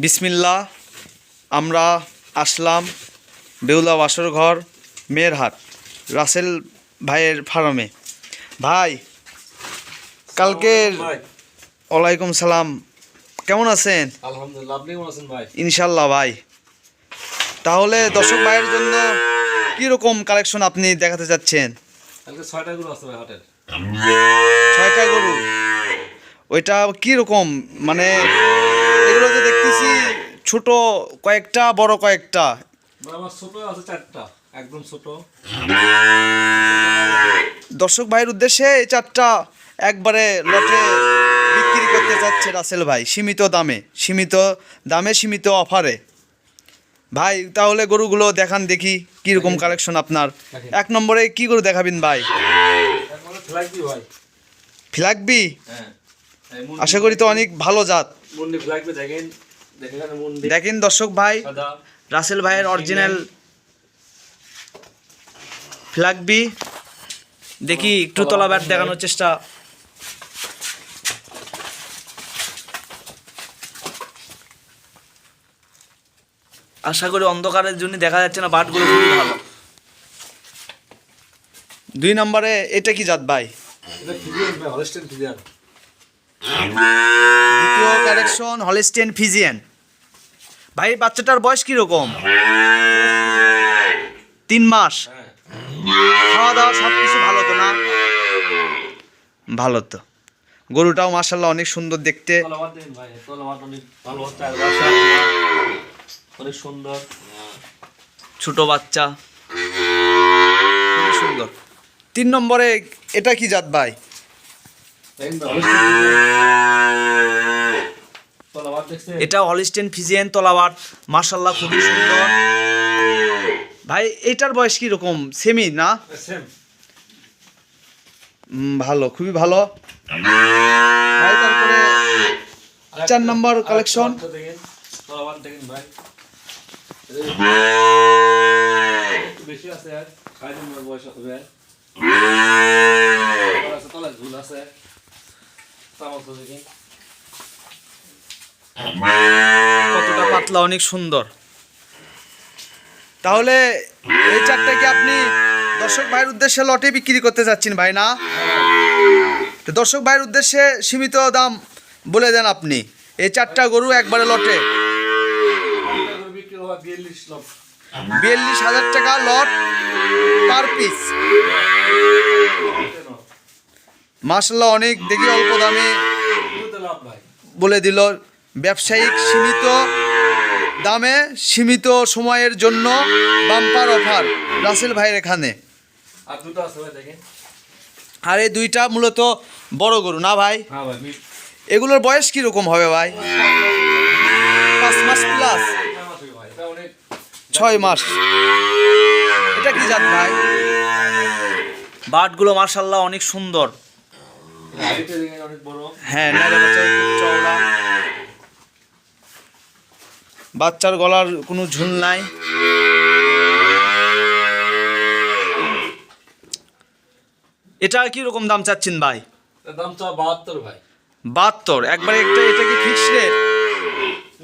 বিসমিল্লাহ। আমরা আসলাম বেউলা বাসরঘর মেয়েরহাট রাসেল ভাইয়ের ফার্মে। ভাই কালকের ওয়ালাইকুম সালাম, কেমন আছেন? আলহামদুলিল্লাহ, আপনি কেমন আছেন ভাই? ইনশাল্লাহ ভাই। তাহলে দর্শক ভাইয়ের জন্য কীরকম কালেকশন আপনি দেখাতে চাচ্ছেন? কালকে 6টা গরু আছে ভাই হাটের। 6টা গরু, ওইটা কীরকম? মানে এগুলো যে দেখতেছি ছোট কয়েকটা, বড় কয়েকটা। আমার ছোট আছে 4টা, একদম ছোট। দর্শক ভাইয়ের উদ্দেশ্যে এই 4টা একবারে লটে বিক্রি করতে চাচ্ছে রাসেল ভাই, সীমিত দামে সীমিত অফারে। ভাই তাহলে গরুগুলো দেখান দেখি কীরকম কালেকশন আপনার। 1 নম্বরে কি গরু দেখাবেন ভাই? ফ্ল্যাগবি, আশা করি তো অনেক ভালো জাত। দেখেন দর্শক ভাই, রাসেল ভাইয়ের অরিজিনাল ফ্ল্যাগবি। দেখি একটু তলাবাট দেখানোর চেষ্টা। আশা করি অন্ধকারের জন্য দেখা যাচ্ছে না, বাটগুলো খুবই ভালো। 2 নম্বরে এটা কি জাত ভাই? দ্বিতীয় কালেকশন হলস্টেইন ফ্রিজিয়ান। ভাই বাচ্চাটার বয়স কিরকম? 3 মাস। খাওয়া দাওয়া সব কিছু ভালো তো না? ভালো তো। গরুটাও মাশাআল্লাহ অনেক সুন্দর দেখতে। অনেক সুন্দর ছোট বাচ্চা, খুবই সুন্দর। 3 নম্বরে এটা কি জাত ভাই? এটা হলস্টেইন ফ্রিজিয়ান তলাবাট, মাশাআল্লাহ খুবই সুন্দর। ভাই এটার বয়স কি রকম? সেমি না? ভালো, খুবই ভালো ভাই। তারপরে 4 নম্বর কালেকশন। বেশি আছে আর 6 নম্বর বয়স হবে। তলা ঝুল আছে, কতটা পাতলা, অনেক সুন্দর। তাহলে এই 4টা কি আপনি দর্শক ভাইয়ের উদ্দেশ্যে লটে বিক্রি করতে যাচ্ছেন ভাই না? তো দর্শক ভাইয়ের উদ্দেশ্যে সীমিত দাম বলে দেন আপনি। এই 4টা গরু একবারে লটে 42,000 টাকা লট পার পিস। মাশাআল্লাহ অনেক দেখি অল্প দামে বলে দিল। ব্যবসায়িক সীমিত দামে সীমিত সময়ের জন্য বাম্পার অফার রাসেল ভাইয়ের এখানে। আর এই 2টা মূলত বড় গরু না ভাই? এগুলোর বয়স কীরকম হবে ভাই? 5 মাস প্লাস, 6 মাস। এটা কি জাত ভাই? বাটগুলো মাশাআল্লাহ অনেক সুন্দর। হ্যাঁ, চওড়া। বাচ্চার গলার কোনো ঝুল নাই। এটা কি রকম দাম চাচ্ছেন ভাই? দাম তো 72 ভাই। 72 একবারে? এটা কি ফিক্সড রেট?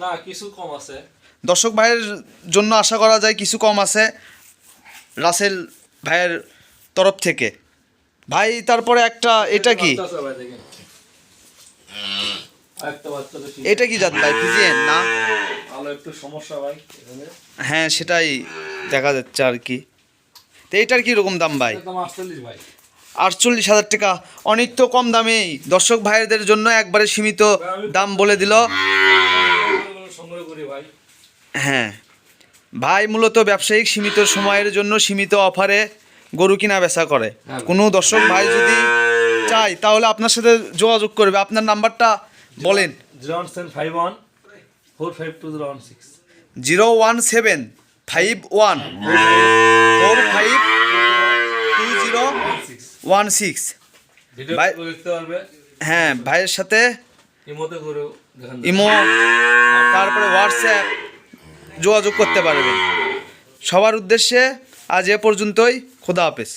না, কিছু কম আছে। দর্শক ভাইয়ের জন্য আশা করা যায় কিছু কম আছে রাসেল ভাইয়ের তরফ থেকে। ভাই তারপরে একটা, এটা কি? এটা কি জাত ভাই? ফ্রিজিয়ান না? একটু সমস্যা ভাই এখানে। হ্যাঁ, সেটাই দেখা যাচ্ছে আর কি। তো এটার কি রকম দাম ভাই? 48,000 টাকা। অনেক তো কম দামে দর্শক ভাইদের জন্য একবারে সীমিত দাম বলে দিল। হ্যাঁ ভাই, মূলত ব্যবসায়িক সীমিত সময়ের জন্য সীমিত অফারে গরু কিনা বেচা করে। কোনো দর্শক ভাই যদি চায় তাহলে আপনার সাথে যোগাযোগ করবে। আপনার নাম্বারটা বলেন। 01751 452016 01751 452016। ভাই হ্যাঁ, ভাইয়ের সাথে ইমো তারপরে হোয়াটসঅ্যাপ যোগাযোগ করতে পারবেন। সবার উদ্দেশ্যে আজ এ পর্যন্তই। খোদা হাফেজ।